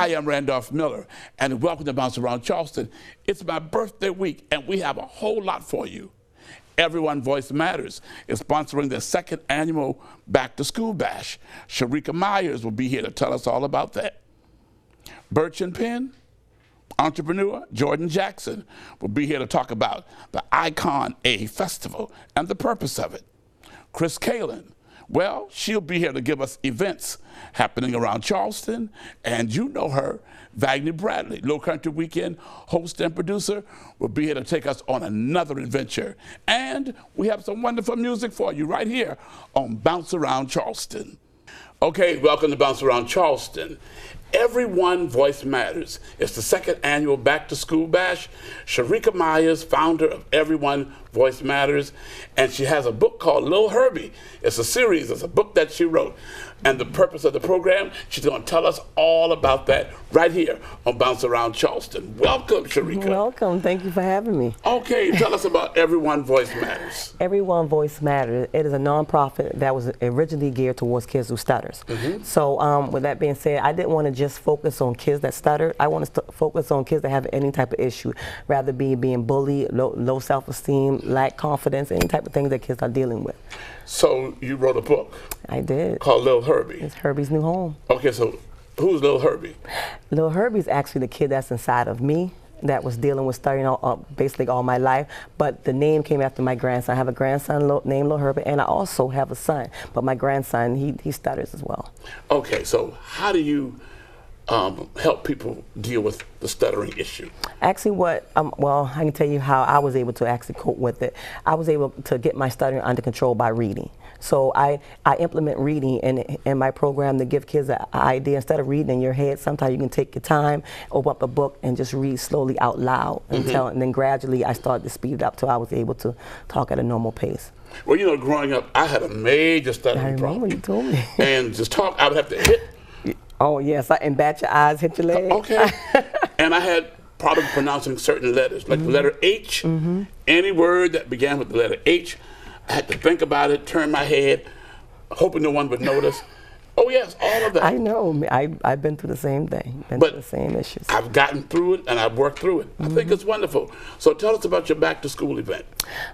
Hi, I'm Randolph Miller, and welcome to Bounce Around Charleston. It's my birthday week, and we have a whole lot for you. Everyone Voice Matters is sponsoring their second annual Back to School Bash. Sharika Myers will be here to tell us all about that. Birch and Penn entrepreneur Jordan Jackson will be here to talk about the Icon A Festival and the purpose of it. Chris Kalin, well, she'll be here to give us events happening around Charleston, and you know her, Wagner Bradley, Low Country Weekend host and producer, will be here to take us on another adventure. And we have some wonderful music for you right here on Bounce Around Charleston. Okay, welcome to Bounce Around Charleston. Everyone Voice Matters. It's the second annual Back to School Bash. Sharika Myers, founder of Everyone Voice Matters, and she has a book called Lil Herbie. It's a series, it's a book that she wrote. And the purpose of the program, she's going to tell us all about that right here on Bounce Around Charleston. Welcome, Sharika. Welcome. Thank you for having me. Okay, tell us about Everyone Voice Matters. Everyone Voice Matters. It is a nonprofit that was originally geared towards kids who stutters. So with that being said, I didn't want to just focus on kids that stutter. I want to focus on kids that have any type of issue, rather being bullied, low self-esteem, lack confidence, any type of things that kids are dealing with. So you wrote a book. I did. Called Lil Herbie. It's Herbie's New Home. Okay, so who's Lil Herbie? Lil Herbie's actually the kid that's inside of me that was dealing with stuttering basically all my life, but the name came after my grandson. I have a grandson named Lil Herbie, and I also have a son, but my grandson, he stutters as well. Okay, so how do you help people deal with the stuttering issue? Actually, well, I can tell you how I was able to actually cope with it. I was able to get my stuttering under control by reading. So I implement reading in my program to give kids an idea. Instead of reading in your head, sometimes you can take your time, open up a book, and just read slowly out loud. And then gradually I started to speed it up till I was able to talk at a normal pace. Well, you know, growing up, I had a major stuttering problem. I remember you told me. And just talk, I would have to hit. Oh, yes, and bat your eyes, hit your leg. Okay. And I had problems pronouncing certain letters, like the letter H. Any word that began with the letter H, I had to think about it, turn my head, hoping no one would notice. Oh, yes, all of that. I know. I've been through the same thing, through the same issues. I've gotten through it, and I've worked through it. I think it's wonderful. So tell us about your back-to-school event.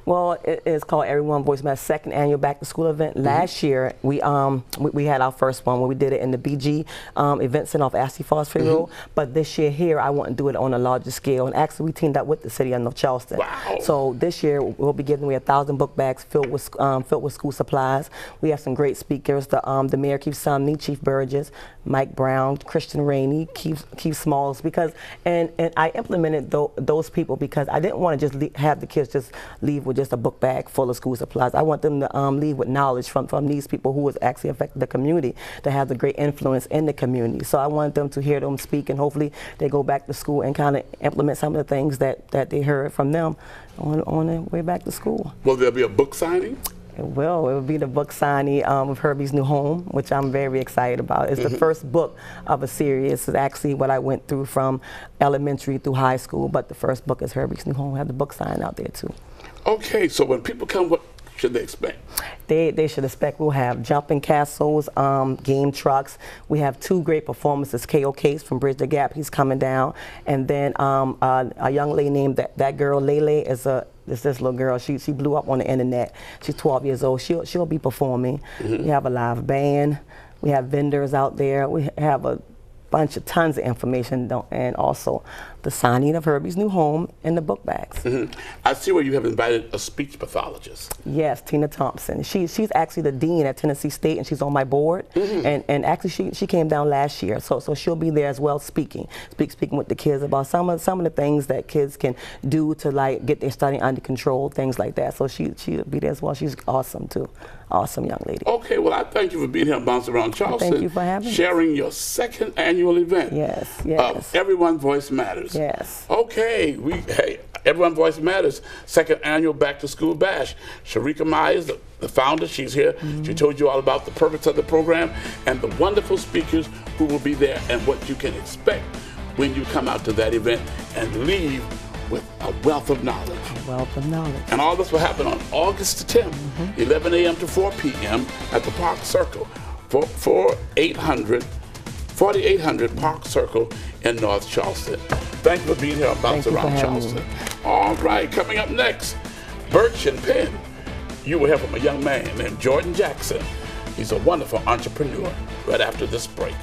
Well, it is called Everyone Voice Matters, second annual back-to-school event. Last year, we had our first one where we did it in the BG event center off Ashley Foster Road. But this year here, I want to do it on a larger scale. And actually, we teamed up with the city of North Charleston. Wow. So this year, we'll be giving away 1,000 book bags filled with school supplies. We have some great speakers. The mayor keeps me, Chief Burgess, Mike Brown, Christian Rainey, Keith Smalls, and I implemented those people because I didn't want to just have the kids just leave with just a book bag full of school supplies. I want them to leave with knowledge from these people who has actually affected the community, to have the great influence in the community. So I wanted them to hear them speak, and hopefully they go back to school and kind of implement some of the things that they heard from them on their way back to school. Will there be a book signing? It will be the book signing of Herbie's New Home, which I'm very excited about. It's the first book of a series. It's actually what I went through from elementary through high school, but the first book is Herbie's New Home. We have the book sign out there too. Okay, so when people come, what should they expect? They should expect we'll have jumping castles, game trucks. We have 2 great performances. K.O. Case from Bridge the Gap, he's coming down. And then a young lady named that girl, Lele, is this little girl. She blew up on the internet. She's 12 years old. She'll be performing. We have a live band. We have vendors out there. We have a tons of information, and also the signing of Herbie's New Home and the book bags. I see where you have invited a speech pathologist. Yes, Tina Thompson. She's actually the dean at Tennessee State, and she's on my board. And actually she came down last year, so she'll be there as well, speaking with the kids about some of the things that kids can do to like get their studying under control, things like that. So she'll be there as well. She's awesome too. Awesome young lady. Okay, well, I thank you for being here on Bounce Around Charleston. Thank you for having me. Sharing your second annual event. Yes, yes. Everyone Voice Matters. Yes. Okay, hey, Everyone Voice Matters, second annual Back to School Bash. Sharika Myers, the founder, she's here. She told you all about the purpose of the program and the wonderful speakers who will be there and what you can expect when you come out to that event and leave with a wealth of knowledge. A wealth of knowledge. And all this will happen on August the 10th, 11 a.m. to 4 p.m. at the Park Circle, 4800 4800 Park Circle in North Charleston. Thank you for being here on Bounce Around Charleston. All right, coming up next, Birch and Penn. You will hear from a young man named Jordan Jackson. He's a wonderful entrepreneur right after this break.